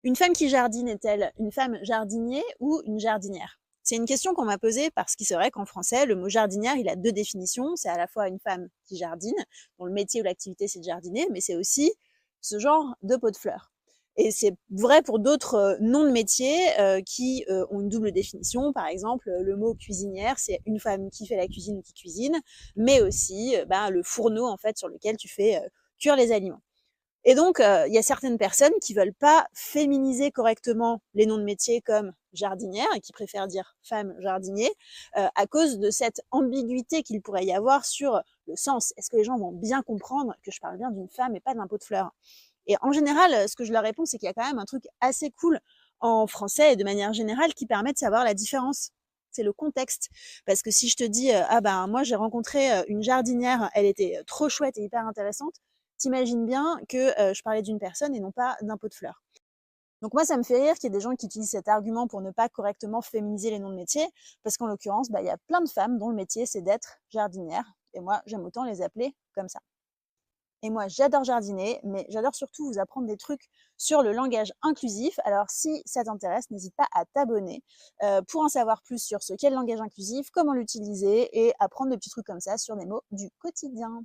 Une femme qui jardine est-elle une femme jardinier ou une jardinière? C'est une question qu'on m'a posée parce qu'il c'est vrai qu'en français, le mot jardinière, il a deux définitions. C'est à la fois une femme qui jardine, dont le métier ou l'activité c'est de jardiner, mais c'est aussi ce genre de pot de fleurs. Et c'est vrai pour d'autres noms de métiers qui ont une double définition. Par exemple, le mot cuisinière, c'est une femme qui fait la cuisine ou qui cuisine, mais aussi le fourneau en fait sur lequel tu fais cuire les aliments. Et donc, il y a certaines personnes qui veulent pas féminiser correctement les noms de métiers comme jardinière et qui préfèrent dire femme jardinier à cause de cette ambiguïté qu'il pourrait y avoir sur le sens. Est-ce que les gens vont bien comprendre que je parle bien d'une femme et pas d'un pot de fleurs? Et en général, ce que je leur réponds, c'est qu'il y a quand même un truc assez cool en français et de manière générale qui permet de savoir la différence. C'est le contexte. Parce que si je te dis, ah ben moi j'ai rencontré une jardinière, elle était trop chouette et hyper intéressante, t'imagines bien que je parlais d'une personne et non pas d'un pot de fleurs. Donc moi, ça me fait rire qu'il y ait des gens qui utilisent cet argument pour ne pas correctement féminiser les noms de métiers, parce qu'en l'occurrence, il y a plein de femmes dont le métier, c'est d'être jardinière. Et moi, j'aime autant les appeler comme ça. Et moi, j'adore jardiner, mais j'adore surtout vous apprendre des trucs sur le langage inclusif. Alors, si ça t'intéresse, n'hésite pas à t'abonner pour en savoir plus sur ce qu'est le langage inclusif, comment l'utiliser et apprendre des petits trucs comme ça sur des mots du quotidien.